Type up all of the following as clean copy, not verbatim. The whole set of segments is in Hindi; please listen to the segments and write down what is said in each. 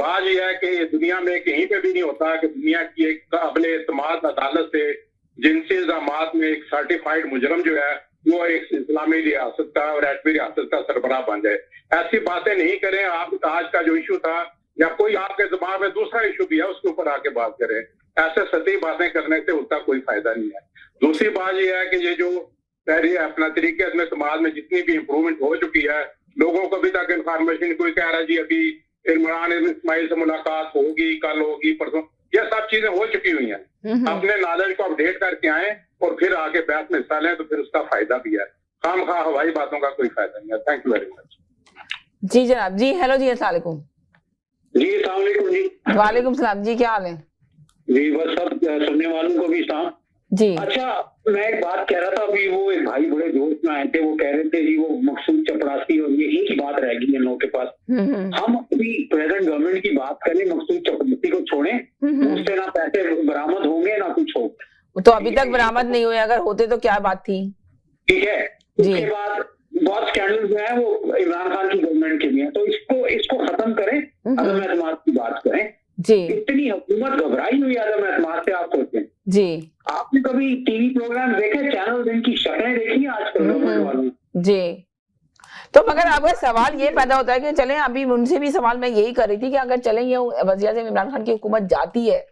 बात यह है कि दुनिया में कहीं पे भी नहीं होता कि दुनिया की एक काबिल एतमाद अदालत से जिनसी इल्जामात में एक सर्टिफाइड मुजरम जो है वो एक इस्लामी रियासत का और एटमी रियासत का सरबराह बन जाए। ऐसी बातें नहीं करें। आप आज का जो इशू था या कोई आपके दिमाग में दूसरा इशू भी है उसके ऊपर आके बात करें। ऐसे सतही बातें करने से उसका कोई फायदा नहीं है। दूसरी बात यह है कि ये जो पहले अपना तरीके में समाज में जितनी भी इम्प्रूवमेंट हो चुकी है, लोगों को अभी तक इन्फॉर्मेशन कोई कह रहा है जी अभी इमरान इस्माइल से मुलाकात होगी, कल होगी, परसों, ये सब चीजें हो चुकी हुई हैं। अपने नॉलेज को अपडेट करके आए और फिर आगे बहस में हिस्सा लें तो फिर उसका फायदा भी है। खामखा हवाई बातों का कोई फायदा नहीं है। Thank you very much. जी जनाब। जी हेलो जी, अस्सलाम वालेकुम। जी अस्सलाम वालेकुम जी। वालेकुम सलाम जी, क्या हाल है? जी बस सब सुनने वालों को भी सलाम जी। अच्छा, मैं एक बात कह रहा था, अभी वो एक भाई बड़े जोश में आए थे, वो कह रहे थे जी वो मकसूद चपरासी और ये एक ही बात रह गई इन लोगों के पास। हम अभी प्रेजेंट गवर्नमेंट की बात करें, मकसूद चपरासी को छोड़ें, उससे ना पैसे बरामद होंगे ना कुछ हो। तो अभी तक बरामद नहीं हुए, अगर होते तो क्या बात थी? ठीक है। उसके बाद बहुत स्कैंडल जो है वो इमरान खान की गवर्नमेंट के भी हैं, तो इसको खत्म करें। अगर मैं एतमाद की बात करें जी, इतनी हुकूमत घबराई हुई है अगर एतमाद से, आप सोचें जी। आपने कभी टीवी प्रोग्राम देखे, चैनल इनकी शक्लें देखी आजकल गवर्नमेंट वालों जी। तो मगर आपका सवाल ये पैदा होता है कि चलें, अभी उनसे भी सवाल मैं यही कर रही थी कि अगर चलें ये वज़ीर-ए-आज़म इमरान खान की हुकूमत जाती है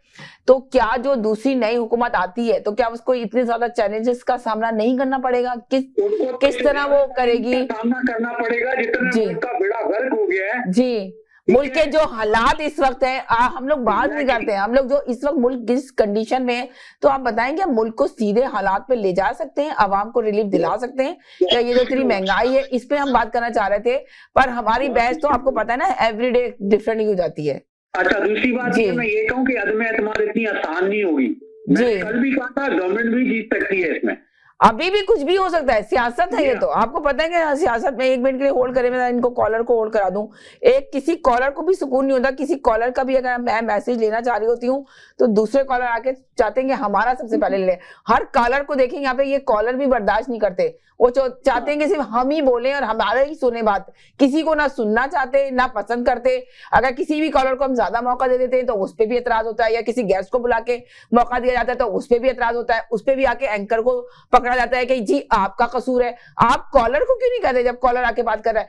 तो क्या जो दूसरी नई हुकूमत आती है तो क्या उसको इतने ज्यादा चैलेंजेस का सामना नहीं करना पड़ेगा? किस तरह वो करेगी? सामना करना पड़ेगा जितना उनका बेड़ा गर्क हो गया है जी। मुल्क के जो हालात इस वक्त है, हम लोग बात नहीं करते हैं, हम लोग जो इस वक्त मुल्क किस कंडीशन में है, तो आप बताएंगे मुल्क को सीधे हालात पे ले जा सकते हैं, आवाम को रिलीफ दिला सकते हैं क्या? ये जो इतनी महंगाई है इस पे हम बात करना चाह रहे थे, पर हमारी बहस तो आपको पता है ना एवरीडे डिफरेंट ही हो जाती है। अच्छा, दूसरी बात ये मैं ये कहूँ कि अदम एतमाद इतनी आसान नहीं होगी। मैंने कल भी कहा था गवर्नमेंट भी जीत सकती है इसमें, अभी भी कुछ भी हो सकता है, सियासत है ये तो आपको पता है कि सियासत में। एक मिनट के लिए होल्ड करें, मैं इनको कॉलर को होल्ड करा दूं। एक किसी कॉलर को भी सुकून नहीं होता, किसी कॉलर का भी अगर मैं मैसेज लेना चाह रही होती हूँ तो दूसरे कॉलर आके चाहते हैं कि हमारा सबसे पहले ले। हर कॉलर को देखें यहाँ पे, ये कॉलर भी बर्दाश्त नहीं करते, वो चाहते हैं कि सिर्फ हम ही बोले और हमारे ही सुने बात, किसी को ना सुनना चाहते ना पसंद करते। अगर किसी भी कॉलर को हम ज्यादा मौका दे देते हैं तो उस पर भी एतराज होता है, या किसी गेस्ट को बुला के मौका दिया जाता है तो उस पर भी एतराज होता है, उस पर भी आके एंकर को पकड़ा जाता है कि जी आपका कसूर है। आप कॉलर को क्यों नहीं कहते जब कॉलर आके बात कर रहा है?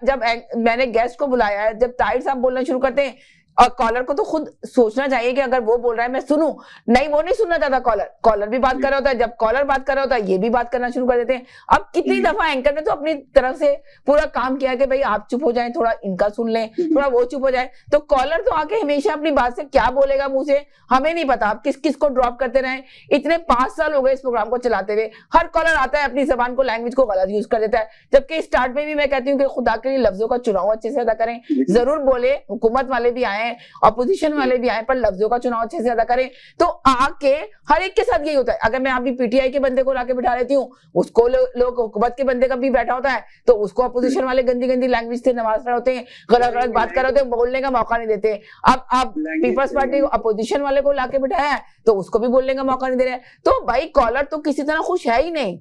जब मैंने गेस्ट को बुलाया है, जब ताहिर साहब बोलना शुरू करते हैं और कॉलर को तो खुद सोचना चाहिए कि अगर वो बोल रहा है मैं सुनूं, नहीं वो नहीं सुनना चाहता कॉलर भी बात कर रहा होता है, जब कॉलर बात कर रहा होता है ये भी बात करना शुरू कर देते हैं। अब कितनी दफा एंकर ने तो अपनी तरफ से पूरा काम किया कि भाई आप चुप हो जाएं, थोड़ा इनका सुन लें, थोड़ा वो चुप हो जाए, तो कॉलर तो आके हमेशा अपनी बात से क्या बोलेगा मुंह से हमें नहीं पता। आप किस किस को ड्रॉप करते रहे, इतने 5 साल हो गए इस प्रोग्राम को चलाते हुए, हर कॉलर आता है अपनी जबान को, लैंग्वेज को गलत यूज कर देता है। जबकि स्टार्ट में भी मैं कहती हूँ कि खुदा के लिए लफ्जों का चुनाव अच्छे से अदा करें, जरूर बोले, हुकूमत वाले भी आए, अपोजिशन वाले भी आए, पर लफ्जों का चुनाव अच्छे से अदा करें। तो आके हर एक के साथ यही होता है। अगर मैं अभी पीटीआई के बंदे को लाके बिठा लेती हूँ, उसको लोग हुकूमत के बंदे का भी बैठा होता है तो उसको अपोजिशन वाले गंदी गंदी लैंग्वेज से नवाज रहे होते हैं, गलत गलत बात कर रहे होते हैं, बोलने का मौका नहीं देते। अब आप पीपल्स पार्टी को अपोजिशन वाले को लाके बिठाया है तो उसको भी बोलने का मौका नहीं दे रहे हैं। तो भाई कॉलर तो किसी तरह खुश है ही नहीं।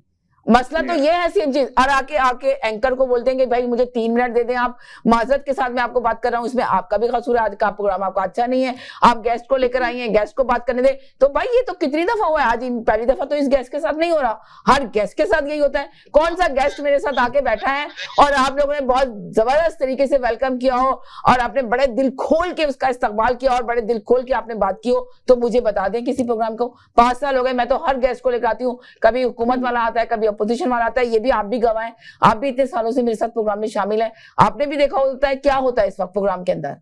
मसला तो ये है सेम चीज। और आके एंकर को बोलते हैं कि भाई मुझे 3 मिनट दे दें, आप माजरत के साथ मैं आपको बात कर रहा हूँ, इसमें आपका भी कसूर है, आज का प्रोग्राम आपका अच्छा नहीं है, आप गेस्ट को लेकर आई हैं, गेस्ट को बात करने दे। तो भाई ये तो कितनी दफा हुआ है, आज पहली दफा तो इस गेस्ट के साथ नहीं हो रहा, हर गेस्ट के साथ यही होता है। कौन सा गेस्ट मेरे साथ आके बैठा है और आप लोगों ने बहुत जबरदस्त तरीके से वेलकम किया हो और आपने बड़े दिल खोल के उसका इस्तकबाल किया और बड़े दिल खोल के आपने बात की हो, तो मुझे बता दें किसी प्रोग्राम को। 5 साल हो गए, मैं तो हर गेस्ट को लेकर आती हूँ, कभी हुकूमत वाला आता है, कभी अपोजिशन वाला आता है, ये भी आप भी गवाह हैं, आप भी इतने सालों से मेरे साथ प्रोग्राम में शामिल हैं, आपने भी देखा होता है क्या होता है इस वक्त प्रोग्राम के अंदर।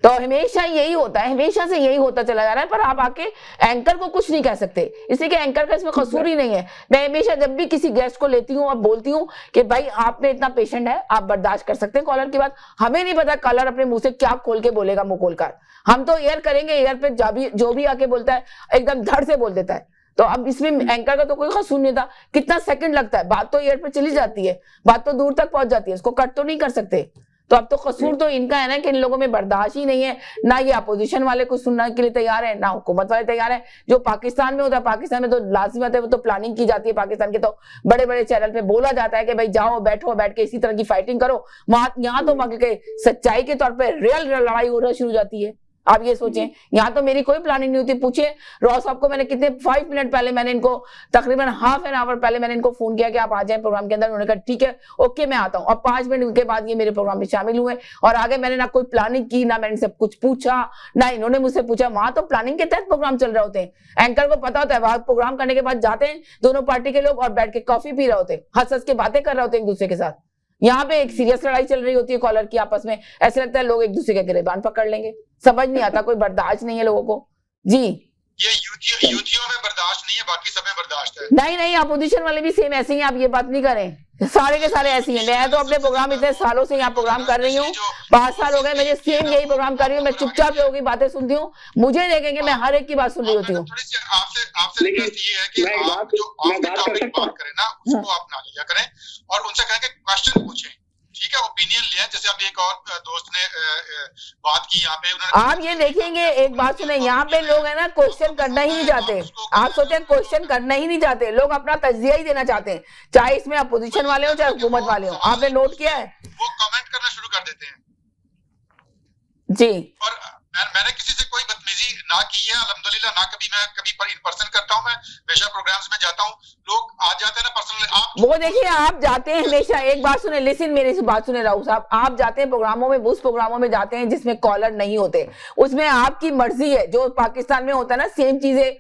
तो हमेशा यही होता है, हमेशा से यही होता चला जा रहा है, पर आप आके एंकर को कुछ नहीं कह सकते, इसलिए कि एंकर का इसमें कसूर ही नहीं है। मैं हमेशा जब भी किसी गेस्ट को लेती हूँ और बोलती हूँ कि भाई आप में इतना पेशेंट है, आप बर्दाश्त कर सकते हैं कॉलर की बात। हमें नहीं पता कॉलर अपने मुंह से क्या खोल के बोलेगा, मुंह खोलकर। हम तो एयर करेंगे, एयर पे जो भी आके बोलता है एकदम धड़ से बोल देता है। तो अब इसमें एंकर का तो कोई कसूर नहीं था, कितना सेकंड लगता है, बात तो एयर पे चली जाती है, बात तो दूर तक पहुंच जाती है, इसको कट तो नहीं कर सकते। तो अब तो कसूर तो इनका है ना कि इन लोगों में बर्दाश्त ही नहीं है, ना ये अपोजिशन वाले कुछ सुनने के लिए तैयार है, ना हुकूमत वाले तैयार है। जो पाकिस्तान में होता है, पाकिस्तान में तो लाजमी बात है, वो तो प्लानिंग की जाती है, पाकिस्तान के तो बड़े बड़े चैनल पे बोला जाता है कि भाई जाओ बैठो, बैठ के इसी तरह की फाइटिंग करो। वहां यहाँ तो मगर के सच्चाई के तौर पर रियल लड़ाई होना शुरू हो जाती है। आप ये सोचें, यहाँ तो मेरी कोई प्लानिंग नहीं होती। पूछे रॉ साहब को, मैंने कितने 5 मिनट पहले मैंने इनको तकरीबन हाफ एन आवर पहले मैंने इनको फोन किया कि आप आ जाएं प्रोग्राम के अंदर। उन्होंने कहा ठीक है ओके मैं आता हूँ, और 5 मिनट के बाद ये मेरे प्रोग्राम में शामिल हुए और आगे मैंने ना कोई प्लानिंग की, ना मैंने सब कुछ पूछा, ना इन्होंने मुझसे पूछा। वहां तो प्लानिंग के तहत प्रोग्राम चल रहे होते हैं, एंकर को पता होता है, वहां प्रोग्राम करने के बाद जाते हैं दोनों पार्टी के लोग और बैठ के कॉफी पी रहे होते हैं, हंस हंस के बातें कर रहे होते हैं एक दूसरे के साथ। यहाँ पे एक सीरियस लड़ाई चल रही होती है कॉलर की आपस में, ऐसे लगता है लोग एक दूसरे के गिरेबान पकड़ लेंगे। समझ नहीं आता, कोई बर्दाश्त नहीं है लोगों को। जी ये यूथियों में बर्दाश्त नहीं है, बाकी सब में बर्दाश्त है। नहीं, अपोजिशन वाले भी सेम ऐसे ही हैं, आप ये बात नहीं करें, सारे के सारे ऐसे ही हैं। मैं तो अपने प्रोग्राम इतने सालों से यहाँ प्रोग्राम कर रही हूँ, 5 साल हो गए मुझे सेम यही प्रोग्राम कर रही हूँ। मैं चुपचाप लोगों की बातें सुनती हूँ, मुझे देखेंगे मैं हर एक की बात सुन रही होती हूँ। आपसे रिक्वेस्ट ये है कि आप जो ऑफ द टॉपिक बात करें ना उसको आप ना लिया करें और उनसे कहें कि क्वेश्चन पूछें, ठीक है, ओपिनियन लिया। जैसे अभी एक और दोस्त ने बात की यहाँ पे, आप ये देखेंगे, एक बात सुने, यहाँ पे लोग है ना क्वेश्चन करना ही नहीं चाहते। आप सोचें क्वेश्चन करना ही नहीं चाहते, लोग अपना तजिया ही देना चाहते हैं, चाहे इसमें अपोजिशन वाले हो चाहे हुकूमत वाले हो। आपने नोट किया है, वो कमेंट करना शुरू कर देते हैं जी। और मैंने किसी से कोई बदतमीजी ना की है अल्हम्दुलिल्लाह, ना कभी मैं कभी इन पर्सन करता हूँ, मैं हमेशा प्रोग्राम्स में जाता हूँ, लोग आ जाते हैं ना पर्सनली। आप वो देखिए, आप जाते हैं हमेशा, एक बात सुने, लिसन मेरी बात सुने राहुल साहब, आप जाते हैं प्रोग्रामों में, उस प्रोग्रामों में जाते हैं जिसमें कॉलर नहीं होते, उसमें आपकी मर्जी है। जो पाकिस्तान में होता है ना सेम चीजें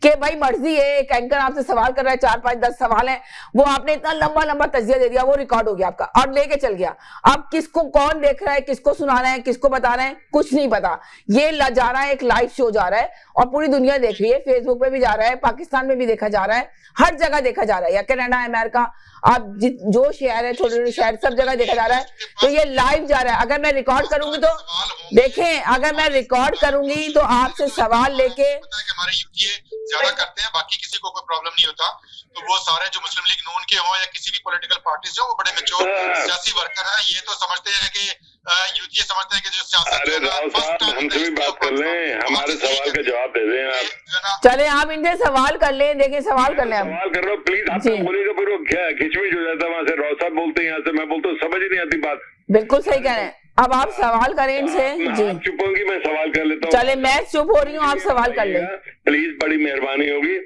कि भाई मर्जी है, एक एंकर आपसे सवाल कर रहा है, 4, 5, 10 सवाल है, वो आपने इतना लंबा लंबा तजिया दे दिया, वो रिकॉर्ड हो गया आपका और लेके चल गया। अब किसको कौन देख रहा है, किसको सुना रहे हैं, किसको बता रहे हैं, कुछ नहीं पता। ये जा रहा है, एक लाइव शो जा रहा है और पूरी दुनिया देख रही है, फेसबुक पे भी जा रहा है, पाकिस्तान में भी देखा जा रहा है, हर जगह देखा जा रहा है, या कनाडा अमेरिका, आप जो शहर है, छोटे छोटे शहर, सब जगह देखा जा रहा है। तो ये लाइव जा रहा है। अगर मैं रिकॉर्ड करूंगी तो देखें, अगर मैं रिकॉर्ड करूंगी तो आपसे सवाल लेके, हमारे यूपीए ज्यादा करते हैं, बाकी किसी को कोई प्रॉब्लम नहीं होता। तो वो सारे जो मुस्लिम लीग नून के हों या किसी भी पॉलिटिकल पार्टी से हो, वो बड़े मेच्योर सियासी वर्कर है। ये तो समझते हैं कि यूपीए समझते हैं कि जो सियासत, अरे राव साहब हमसे भी बात कर लें, हमारे सवाल का जवाब दे दें आप। चले आप इनसे सवाल कर लें, देखें सवाल कर लें। सवाल कर रहा हूँ प्लीज, आप बोलेगा फिर वो क्या खिचमिच हो जाता है, वहां से राव साहब बोलते हैं, यहाँ से मैं बोलता हूँ, समझ ही नहीं आती बात। बिल्कुल सही कह रहे हैं। अब आप सवाल करें इनसे। जी चुप होंगी, मैं सवाल कर लेता हूँ। चले मैं चुप हो रही हूँ, आप सवाल कर लें प्लीज, बड़ी मेहरबानी होगी।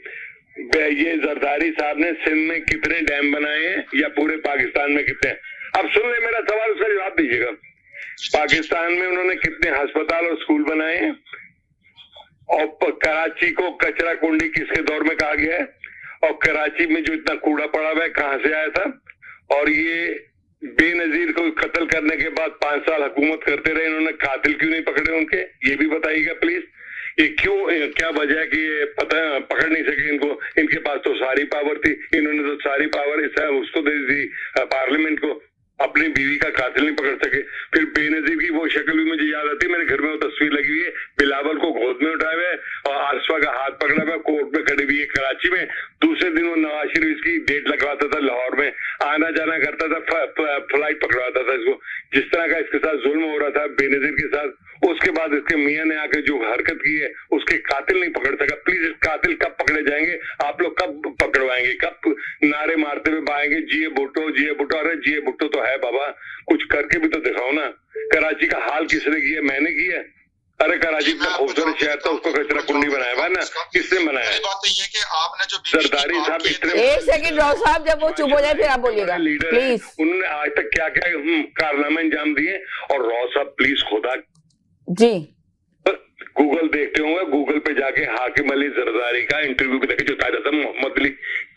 ये जरदारी साहब ने सिंध में कितने डैम बनाए हैं या पूरे पाकिस्तान में कितने? अब सुन ले मेरा सवाल, उसका जवाब दीजिएगा। पाकिस्तान में उन्होंने कितने अस्पताल और स्कूल बनाए हैं? और कराची को कचरा कुंडी किसके दौर में कहा गया है? और कराची में जो इतना कूड़ा पड़ा हुआ है कहां से आया था? और ये बेनजीर को कत्ल करने के बाद 5 साल हुकूमत करते रहे, इन्होंने कातिल क्यों नहीं पकड़े उनके? ये भी बताइएगा प्लीज। ये क्यों, क्या वजह है कि ये पकड़ नहीं सके इनको? इनके पास तो सारी पावर थी, इन्होंने तो सारी पावर उसको दे दी पार्लियामेंट को, अपनी बीवी का कातिल नहीं पकड़ सके। फिर बेनजीर की वो शक्ल भी मुझे याद आती है, मेरे घर में वो तस्वीर लगी हुई है, बिलावल को गोद में उठाए हुए और आसफा का हाथ पकड़ा हुआ कोर्ट में खड़ी हुई है कराची में। दूसरे दिन वो नवाज शरीफ की डेट लगवाता था, लाहौर में आना जाना करता था, फ्लाइट पकड़वाता था इसको। जिस तरह का इसके साथ जुल्म हो रहा था बेनजीर के साथ, उसके बाद इसके मियां ने आकर जो हरकत की है उसके कातिल नहीं पकड़ सका। प्लीज इस कातिल कब पकड़े जाएंगे? आप लोग कब पकड़वाएंगे? कब नारे मारते हुए पाएंगे जिए भुट्टो जिए भुट्टो? अरे जिए भुट्टो तो है बाबा, कुछ करके भी तो दिखाओ ना। कराची का हाल किसने किया? मैंने किया। अरे कराची इतना खूबसूरत शहर था, उसको कचरा कुंडी बनाया हुआ ना, किसने बनाया? बात तो ये कि आपने जो सरदारी साहब इतने, एक सेकंड राव साहब, जब वो चुप हो जाए फिर आप बोलिएगा प्लीज। उन्होंने आज तक क्या क्या कारनामे अंजाम दिए? और राव साहब प्लीज खुदा जी गूगल देखते होंगे, गूगल पे जाके हाकिम अली जरदारी का इंटरव्यू भी देखे जो ताजा मोहम्मद अली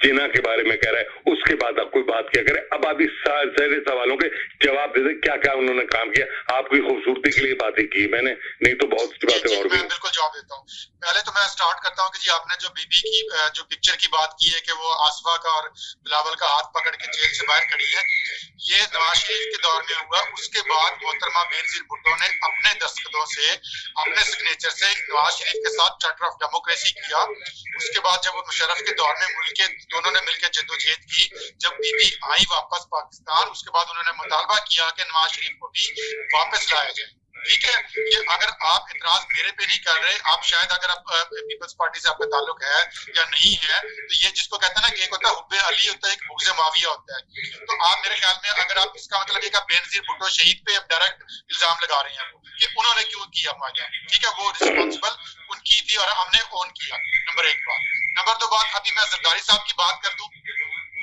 जिन्ना के बारे में कह रहा है। उसके बाद आप कोई बात क्या करें? अब आप इस सारे सवालों के जवाब दे दें, क्या क्या उन्होंने काम किया। आपकी खूबसूरती के लिए बातें की मैंने, नहीं तो बहुत सी बातें और भी। मैं बिल्कुल जवाब देता हूँ। पहले तो मैं स्टार्ट करता हूँ कि जी आपने जो बीबी की जो पिक्चर की बात की है कि वो आसफा का और बिलावल का हाथ पकड़ के जेल से बाहर खड़ी है, ये नवाज शरीफ के दौर में हुआ। उसके बाद मोहतरमा बेनजीर भुट्टो ने अपने दस्तखतों से, अपने सिग्नेचर से नवाज शरीफ के साथ चार्टर ऑफ डेमोक्रेसी किया। उसके बाद जब वो मुशर्रफ के दौर में मुल्क के दोनों ने मिलकर जद्दोजहद की। जब बीबी आई वापस पाकिस्तान, उसके बाद उन्होंने मुतालबा किया कि नवाज शरीफ को भी वापस लाया जाए। ठीक है, ये अगर आप इतराज मेरे पे नहीं कर रहे, आप शायद अगर आप पीपल्स पार्टी से आपका ताल्लुक है या नहीं है, तो ये जिसको कहते हैं ना कि एक होता है हुब्बे अली होता है, एक बुग़्ज़े माविया होता है। तो आप मेरे ख्याल में अगर आप इसका मतलब एक बेनजीर भुट्टो शहीद पे अब डायरेक्ट इल्जाम लगा रहे हैं कि उन्होंने क्यों किया माया, ठीक है, वो रिस्पॉन्सिबल उनकी थी और हमने ओन किया। नंबर एक बात। नंबर दो बात, अभी मैं जरदारी साहब की बात कर दूं।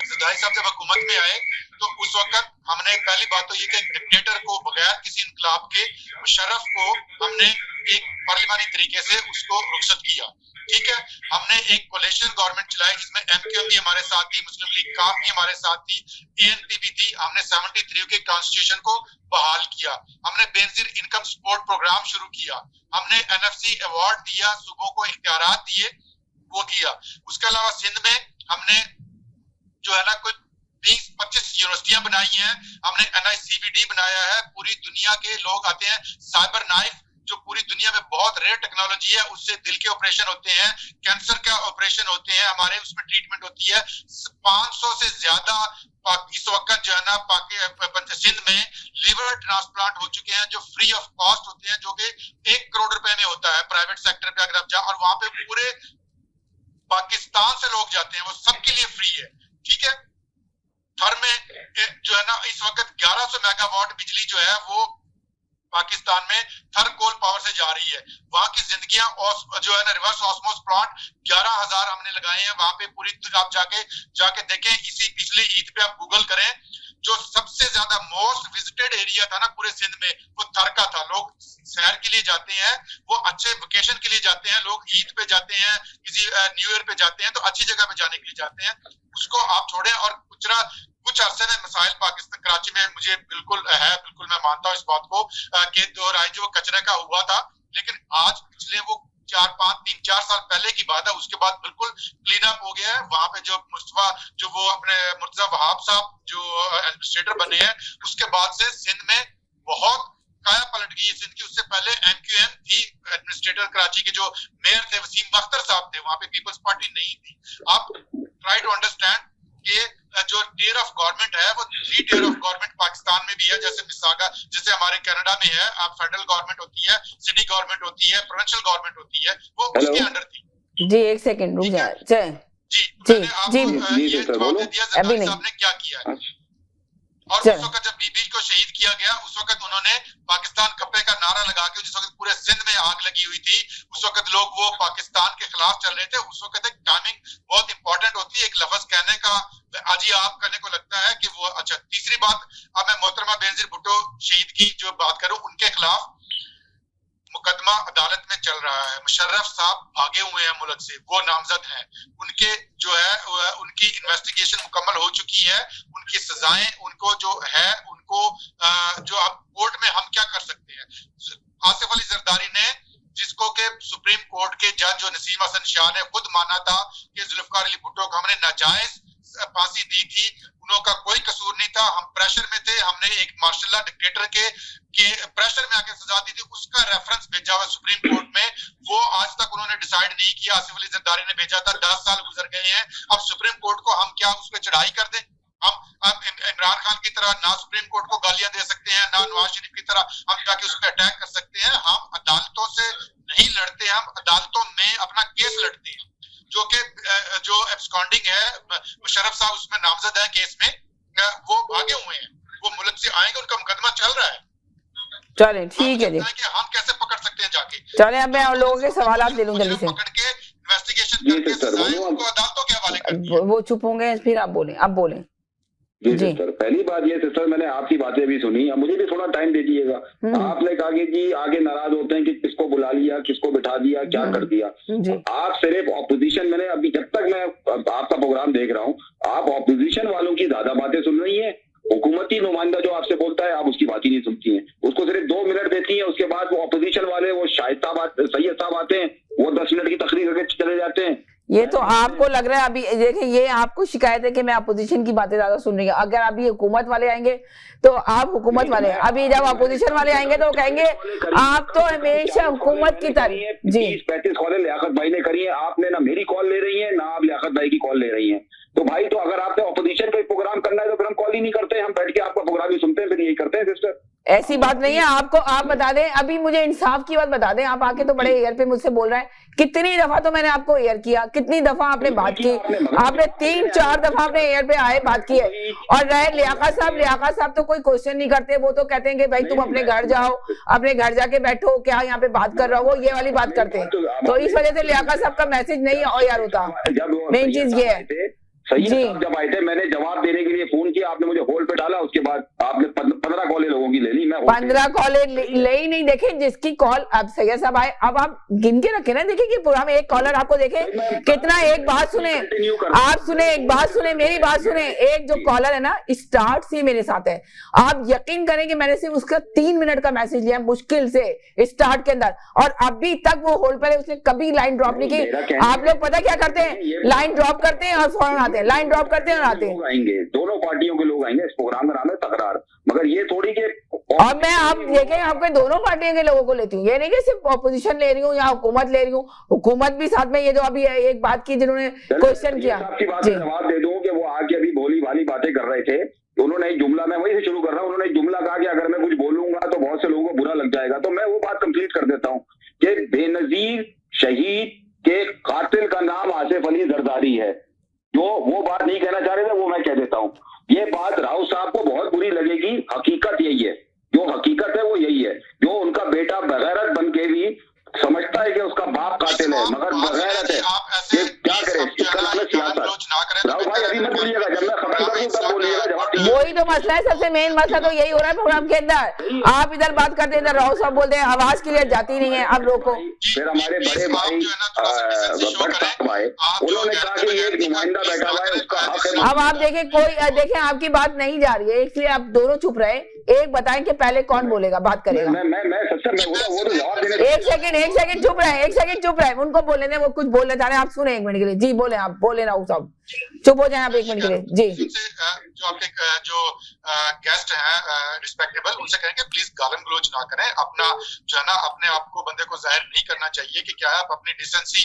जरदारी साहब जब हुकूमत में आए तो उस वक्त हमने पहली बात तो ये कि डिक्टेटर को बगैर किसी इनकलाब के मुशर्रफ को हमने एक पार्लिमानी तरीके से उसको रुखसत किया। ठीक है, हमने एक कोलिशन गवर्नमेंट चलाई जिसमें एमक्यूएम भी हमारे साथ थी, मुस्लिम लीग काफ भी हमारे साथ थी, एएनपी भी थी। हमने 73 के कॉन्स्टिट्यूशन को बहाल किया। हमने बेनजीर इनकम सपोर्ट प्रोग्राम शुरू किया। हमने एनएफसी अवार्ड दिया, सूबों को इख्तियारात दिए, वो किया। उसके अलावा सिंध में हमने जो है ना कोई 20-25 यूनिवर्सिटियां बनाई हैं। हमने NICVD बनाया है, पूरी दुनिया के लोग आते हैं। साइबर नाइफ जो पूरी दुनिया में बहुत रेयर टेक्नोलॉजी है, उससे दिल के ऑपरेशन होते हैं, कैंसर का ऑपरेशन होते हैं, हमारे उसमें ट्रीटमेंट होती है। 500 से ज्यादा इस वक्त जो है ना सिंध में लिवर ट्रांसप्लांट हो चुके हैं जो फ्री ऑफ कॉस्ट होते हैं, जो कि 1 करोड़ रुपए में होता है प्राइवेट सेक्टर पे अगर आप जाओ, और वहां पे पूरे पाकिस्तान से लोग जाते हैं, वो सबके लिए फ्री है। ठीक है, थर में जो है ना इस वक्त 1100 मेगावाट बिजली जो है वो पाकिस्तान में थर कोल पावर से जा रही है। वहां की जिंदगियां जो है ना रिवर्स ऑस्मोस प्लांट 11,000 हमने लगाए हैं वहां पे पूरी। आप जाके देखें, इसी पिछली ईद पे आप गूगल करें, जो सबसे ज्यादा मोस्ट विजिटेड एरिया था ना पूरे सिंध में, वो थर का था। लोग सैर के लिए जाते हैं, वो अच्छे वेकेशन के लिए जाते हैं, लोग ईद पे जाते हैं, किसी न्यू ईयर पे जाते हैं, तो अच्छी जगह पे जाने के लिए जाते हैं। उसको आप छोड़ें। और कुछ अरसे में मसाइल पाकिस्तान कराची में मुझे बिल्कुल मैं मानता हूँ इस बात को कि 2 जो कचरे का हुआ था, लेकिन आज पिछले वो 3-4 साल पहले की बात है, उसके बाद बिल्कुल क्लीन अप हो गया है। वहां पे जो वो अपने मुर्तजा वहाब साहब जो एडमिनिस्ट्रेटर बने हैं, उसके बाद से सिंध में बहुत काया पलट गई है सिंध की। उससे पहले MQM थी, एडमिनिस्ट्रेटर कराची के जो मेयर थे वसीम अख्तर साहब थे, वहां पे पीपल्स पार्टी नहीं थी। आप ट्राई टू अंडरस्टैंड कि जो टियर ऑफ गवर्नमेंट है वो 3 टियर ऑफ गवर्नमेंट पाकिस्तान में भी है। जैसे मिसागा, जैसे हमारे कनाडा में है, आप फेडरल गवर्नमेंट होती है, सिटी गवर्नमेंट होती है, प्रोविंशियल गवर्नमेंट होती है, वो उसके अंडर थी। जी एक सेकंड रुक जाए। जी जी जी ये जवाब दे दिया जरदारी साहब ने क्या किया है। और उस वक्त जब बीबी को शहीद किया गया, उस वक्त उन्होंने पाकिस्तान कब्बे का नारा लगा के, जिस वक्त पूरे सिंध में आग लगी हुई थी, उस वक्त लोग वो पाकिस्तान के खिलाफ चल रहे थे। उस वक्त एक टाइमिंग बहुत इंपॉर्टेंट होती है, एक लफ्ज कहने का अजी आप करने को लगता है कि वो अच्छा। तीसरी बात, अब मैं मोहतरमा बेनजीर भुट्टो शहीद की जो बात करूं, उनके खिलाफ मुकदमा अदालत में चल रहा है। मुशर्रफ साहब भागे हुए हैं मुल्क से, वो नामजद हैं। उनके जो है उनकी इन्वेस्टिगेशन मुकम्मल हो चुकी है, उनकी सजाएं उनको जो है उनको जो अब कोर्ट में हम क्या कर सकते हैं। आसिफ अली जरदारी ने, जिसको के सुप्रीम कोर्ट के जज जो नसीम हसन शाह ने खुद माना था कि जुल्फकार अली भुट्टो को हमने नाजायज फांसी दी थी, उनका कोई कसूर नहीं था, हम प्रेशर में थे, हमने एक मार्शल डिक्टेटर के प्रेशर में आके सजा दी थी, उसका रेफरेंस भेजा हुआ सुप्रीम कोर्ट में। वो आज तक उन्होंने डिसाइड नहीं किया। आसिफ अली जरदारी ने भेजा था, 10 साल गुजर गए हैं। अब सुप्रीम कोर्ट को हम क्या उस पर चढ़ाई कर दें? हम इमरान खान की तरह ना सुप्रीम कोर्ट को गालियां दे सकते हैं, ना नवाज शरीफ की तरह हम जाके उस पर अटैक कर सकते हैं। हम अदालतों से नहीं लड़ते, हम अदालतों में अपना केस लड़ते हैं। जो कि जो एब्सकॉन्डिंग है, मुशर्रफ साहब उसमें नामजद है केस में, वो भागे हुए हैं, वो मुल्क से आएंगे, उनका मुकदमा चल रहा है। चले ठीक है जी, हम कैसे पकड़ सकते हैं जाके? चले अब मैं लोगों के सवाल ले लूं जल्दी से, पकड़ के इन्वेस्टिगेशन करके सजाएं उनको अदालतों के हवाले कर। वो चुप होंगे, फिर आप बोलें, अब बोलें। जी सिस्टर, पहली बात ये सिस्टर, मैंने आपकी बातें भी सुनी, अब मुझे भी थोड़ा टाइम दे दीजिएगा। आपने कहा कि जी आगे नाराज होते हैं कि किसको बुला लिया, किसको बिठा दिया, क्या कर दिया। आप सिर्फ ऑपोजिशन, मैंने अभी जब तक मैं आपका प्रोग्राम देख रहा हूँ, आप ऑपोजिशन वालों की ज्यादा बातें सुन रही है। हुकूमती नुमाइंदा जो आपसे बोलता है, आप उसकी बात ही नहीं सुनती हैं, उसको सिर्फ 2 मिनट देती हैं। उसके बाद वो ऑपोजिशन वाले, वो सैयद साहब आते हैं, वो 10 मिनट की तकरीर करके चले जाते हैं। ये तो आपको लग रहा है, अभी देखिए ये आपको शिकायत है कि मैं अपोजिशन की बातें ज्यादा सुन रही हूँ। अगर अभी हुकूमत वाले आएंगे तो आप हुकूमत वाले, अभी जब अपोजिशन वाले आएंगे तो कहेंगे आप तो हमेशा हुकूमत की तारीफ। जी 35 कॉलें लियाकत भाई ने करी है, आपने ना मेरी कॉल ले रही है, ना आप लियाकत भाई की कॉल ले रही है। तो भाई, तो अगर आपने ऑपोजिशन का प्रोग्राम करना है तो फिर हम कॉल ही नहीं करते, हम बैठ के आपका प्रोग्राम ही सुनते हैं, फिर यही करते हैं सिस्टर। ऐसी बात नहीं है। आपको आप बता दें, अभी मुझे इंसाफ की बात बता दें, आप आके तो बड़े एयर पे मुझसे बोल रहे हैं, कितनी दफा तो मैंने आपको एयर किया, कितनी दफा आपने बात की, आपने 3-4 दफा आपने एयर पे आए बात की है। और रहे लियाकत साहब तो कोई क्वेश्चन नहीं करते, वो तो कहते हैं कि भाई तुम अपने घर जाओ, अपने घर जाके बैठो, क्या यहाँ पे बात कर रहा हो, वो ये वाली बात करते हैं। तो इस वजह से लियाकत साहब का मैसेज नहीं यार होता। मेन चीज ये है सही है, जब आए थे मैंने जवाब देने के लिए फोन किया, आपने मुझे होल्ड पे डाला, उसके बाद आपने 15 कॉलें लोगों की ले ली, मैं 15 कॉलें ले ही नहीं। देखे जिसकी कॉल अब सैयद साहब आए, अब आप गिन के रखे ना, देखिए कि प्रोग्राम एक कॉलर आपको देखे कितना, एक बात सुने आप, सुने एक बात सुने, मेरी बात सुने, एक जो कॉलर है ना स्टार्ट से मेरे साथ है, आप यकीन करें कि मैंने सिर्फ उसका 3 मिनट का मैसेज लिया मुश्किल से स्टार्ट के अंदर, और अभी तक वो होल्ड पर है, उसने कभी लाइन ड्रॉप नहीं की। आप लोग पता क्या करते हैं, लाइन ड्रॉप करते हैं और फौरन आते हैं, लाइन ड्रॉप करते हैं और आते हैं। आएंगे, दोनों पार्टियों के लोग आएंगे, इस प्रोग्राम का नाम है तकरार, मगर ये थोड़ी के। और मैं आप देखें आपके दोनों पार्टियों के लोगों को लेती हूँ, ये नहीं कि सिर्फ ऑपोजिशन ले रही हूँ या हुकूमत ले रही हूँ, हुकूमत भी साथ में। ये जो अभी एक बात की जिन्होंने क्वेश्चन किया, जवाब दे दूं कि वो आके अभी भोली भाली बातें कर रहे थे, तो उन्होंने एक जुमला, मैं वही से शुरू कर रहा हूँ, उन्होंने एक जुमला कहा कि अगर मैं कुछ बोलूंगा तो बहुत से लोगों को बुरा लग जाएगा, तो मैं वो बात कंप्लीट कर देता हूँ कि बेनजीर शहीद के कातिल का नाम आसिफ अली जरदारी है। जो वो बात नहीं कहना चाह रहे थे वो मैं कह देता हूँ। ये बात राव साहब को बहुत बुरी लगेगी, हकीकत यही है, जो हकीकत है वो यही है। जो उनका बेटा बगैरत बन के भी समझता है कि उसका बाप कातिल है, मगर बगैरत है, ये क्या करे, इसका नाम है सियासत। राव भाई अभी मत बोलिएगा, जब मैं खत्म करूँ तब बोलिएगा, जवाब दीजिए। वही तो मसला है, सबसे मेन मसला तो यही हो रहा है प्रोग्राम के अंदर। आप इधर बात करते हैं, इधर राव साहब बोलते हैं आवाज क्लियर जाती नहीं है, अब रोको। फिर हमारे बड़े भाई भट्ट साहब आए, उन्होंने कहा कि ये एक नुमाइंदा बैठा हुआ है, उसका हक है। अब आप देखें, कोई देखें आपकी बात नहीं जा रही है, इसलिए आप दोनों चुप रहे। एक बताएं कि पहले कौन बोलेगा, बात करेगा। मैं सच्चा मैं बोला, वो तो जवाब देने। एक सेकंड चुप रहे, एक सेकंड चुप रहे, उनको बोलने दें, वो कुछ बोलना चाह रहे हैं, आप सुने 1 मिनट के लिए। जी बोले, आप बोले राव साहब, चुप हो जाए आप 1 मिनट के लिए। जी जो आपके जो गेस्ट हैं रिस्पेक्टेबल, उनसे कहेंगे प्लीज गालन गलोच ना करें, अपना जो है ना अपने आप को बंदे को जाहिर नहीं करना चाहिए कि क्या है, आप अपनी डिसेंसी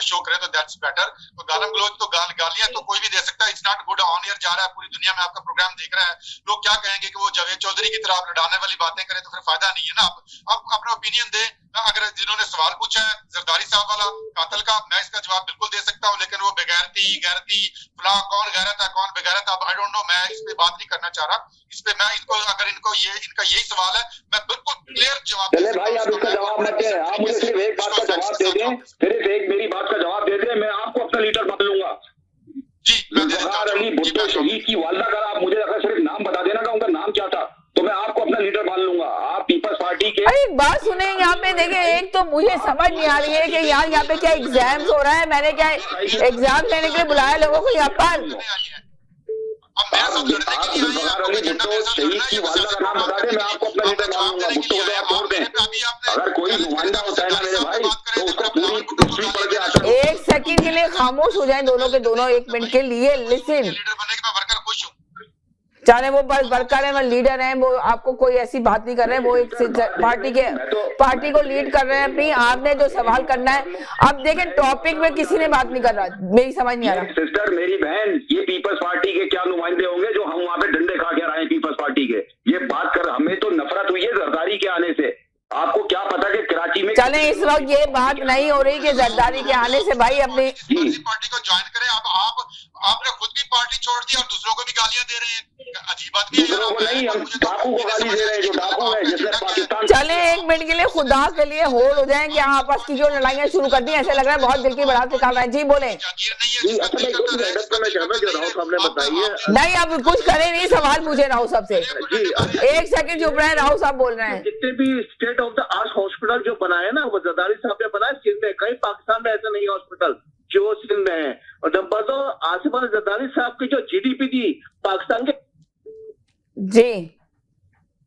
शो करें तो दैट्स बेटर। तो गालन गलोच तो गालियां तो कोई भी दे सकता है, it's not good. On air जा रहा है, पूरी दुनिया में आपका प्रोग्राम देख रहा है, लोग क्या कहेंगे कि वो जावेद चौधरी की तरह आप लड़ाने वाली बातें करें, तो फिर फायदा नहीं है ना। आप अपना ओपिनियन दें। अगर जिन्होंने सवाल पूछा है जरदारी साहब वाला कातिल का, मैं इसका जवाब बिल्कुल दे सकता हूँ, लेकिन वो बेगैरती गैरती फला कौन गैरत है कौन बेगैरत है, आई डोंट नो, मैं इस पे बात नहीं करना चाह रहा। इस पे मैं इसको, अगर इनको ये इनका यही सवाल है, मैं बिल्कुल क्लियर जवाब। चले भाई, आप इसका जवाब मत दें, आप मुझे सिर्फ एक बात का जवाब दे दें, सिर्फ एक मेरी बात का जवाब दे दें, मैं आपको अपना लीडर मान लूंगा। जी जुल्फ़िकार अली भुट्टो शहीद की वालदा का आप मुझे अगर सिर्फ नाम बता देना का उनका नाम क्या था, तो मैं आपको अपना लीडर मान लूंगा। आप पीपल्स पार्टी के। एक बात सुने, यहाँ पे देखे, एक तो मुझे समझ नहीं आ रही है कि यार यहाँ पे क्या एग्जाम्स हो रहा है, मैंने क्या एग्जाम लेने के लिए बुलाया लोगों को यहाँ पर। अगर कोई नुमाइंदा होता है ना मेरे भाई, तो उसका पूरी हिस्ट्री पढ़ के आता है। 1 सेकंड के लिए खामोश हो जाएं दोनों के दोनों, 1 मिनट के लिए लिसन। चाहे वो बस वर्कर है, वो लीडर है, वो आपको कोई ऐसी बात नहीं कर रहे हैं, वो एक पार्टी को लीड कर रहे हैं अपनी। आपने जो सवाल करना है, अब देखें टॉपिक में किसी ने बात नहीं कर रहा, मेरी समझ नहीं आ रहा। सिस्टर मेरी बहन, ये पीपल्स पार्टी के क्या नुमाइंदे होंगे जो हम वहाँ पे डंडे खा के आए पीपल्स पार्टी के। ये बात कर, हमें तो नफरत हुई है जरदारी के आने से। आपको क्या पता कि कराची में चले इस वक्त ये बात नहीं हो रही कि जरदारी के आने से भाई अपनी पार्टी को ज्वाइन करें। अब आपने खुद भी पार्टी छोड़ दी और दूसरों को भी गालियां दे रहे हैं, अजीब बात भी है। दूसरों को नहीं, हम डाकू को गाली दे रहे हैं, जो डाकू है जिसने पाकिस्तान। चले 1 मिनट के लिए खुदा के लिए होल्ड हो जाए कि आपस की जो लड़ाइयां शुरू कर दी, ऐसे लग रहा है बहुत दिल की बढ़ा से काम है। जी बोले। नहीं अब कुछ करे नहीं, सवाल पूछे राव साहब से। 1 सेकंड चुप रहे, राव साहब बोल रहे हैं। जितने भी state of the art hospital जो बनाए ना, वो जरदारी साहब ने बनाया सिंध में। कहीं पाकिस्तान में ऐसा नहीं हॉस्पिटल जो सिंध में है। और नंबर 2, आसिफ अली जरदारी साहब की जो जीडीपी थी पाकिस्तान के, जी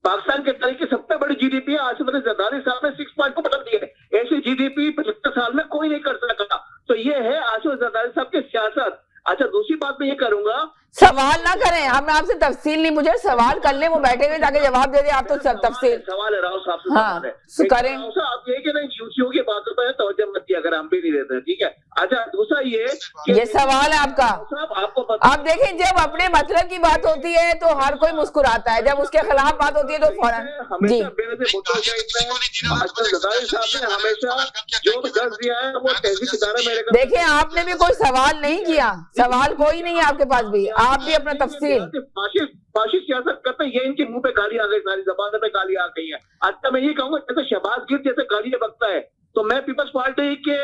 पाकिस्तान के तरीके सबसे बड़ी जीडीपी है। आसिफ अली जरदारी साहब ने 6 पॉइंट को बदल दिए। ऐसी जीडीपी 75 साल में कोई नहीं कर सका। तो ये है आसिफ अली जरदारी साहब की सियासत। अच्छा, दूसरी बात मैं ये करूंगा, सवाल ना करें, हम आपसे तफसील नहीं, मुझे सवाल कर ले, वो बैठे हुए ताकि जवाब दे दे। आप तो सब तफसील सवाल है राव साहब से, हाँ करें। राव साहब आप ये कि नहीं यूसीओ की बातों पर तवज्जो मत दिया लीजिए अगर हम भी नहीं देते हैं, ठीक है। अच्छा, दूसरा ये सवाल है आपका। साहब आपको पता, आप देखें, जब अपने मतलब की बात होती है तो हर कोई मुस्कुराता है, जब उसके खिलाफ बात होती है तो फौरन जी। हमेशा बेनजीर भुट्टो जरदारी साहब ने हमेशा जो भी दर्ज दिया है वो तहजीब इदारा मेरे को। देखिए, आपने भी कोई सवाल नहीं किया, सवाल कोई नहीं है आपके पास भी, आप भी अपना तफसील। फाशी सियासत करते हैं, ये इनके मुंह पे गाली आ गई, सारी जबान पे गाली आ गई है। अच्छा, मैं ये कहूंगा जैसे शहबाज गिर जैसे गालियां बकता है, तो मैं पीपल्स पार्टी के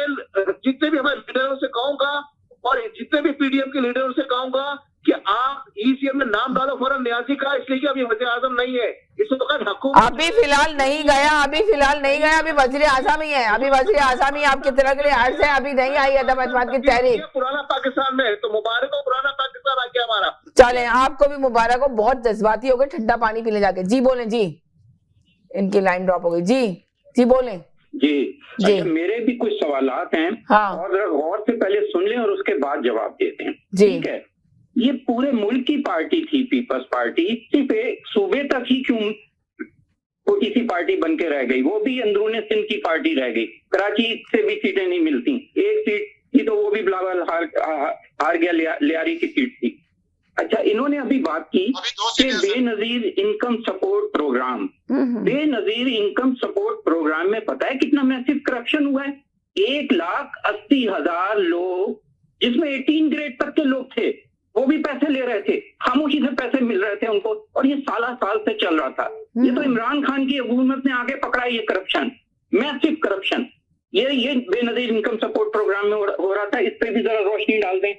जितने भी हमारे लीडरों से कहूंगा और जितने भी पीडीएम के लीडरों से कहूंगा कि आप ईसीएम में नाम डालो फौरन न्याजी का, इसलिए कि अभी वज़ीर आज़म नहीं है इस वक्त हुकूमत। अभी फिलहाल नहीं गया, अभी वज़ीर आज़म ही है, अभी वज़ीर आज़म ही आपकी तरह के लिए हर्ष है, अभी नहीं आई अदम की तहरीक। पुराना पाकिस्तान में है तो मुबारक हो, पुराना पाकिस्तान आ गया हमारा। चले, आपको भी मुबारक हो, बहुत जज्बाती हो गए, ठंडा पानी पी ले जाके। जी बोलें जी, इनकी लाइन ड्रॉप हो गई। जी बोलें जी। जी। अच्छा, मेरे भी कुछ सवालात हैं, हाँ। और गौर से पहले सुन लें और उसके बाद जवाब देते हैं, जी। ठीक है। ये पूरे मुल्क की पार्टी थी पीपल्स पार्टी, सिर्फ एक सूबे तक ही क्यों कोई सी पार्टी बन के रह गई, वो भी अंदरूनी सिंध की पार्टी रह गई। कराची से भी सीटें नहीं मिलती, एक सीट थी तो वो भी बिलावल हार गया, लियारी की सीट थी। अच्छा, इन्होंने अभी बात की कि Benazir income support programme, Benazir income support programme में पता है कितना मैसिव करप्शन हुआ है? 1,80,000 लोग, जिसमें 18 ग्रेड तक के लोग थे, वो भी पैसे ले रहे थे, खामोशी से पैसे मिल रहे थे उनको, और ये साल से चल रहा था। ये तो इमरान खान की हुकूमत ने आगे पकड़ा ये करप्शन, मैसिव करप्शन। ये बेनजीर इनकम सपोर्ट प्रोग्राम में हो रहा था। इस पे भी जरा रोशनी डाल दें।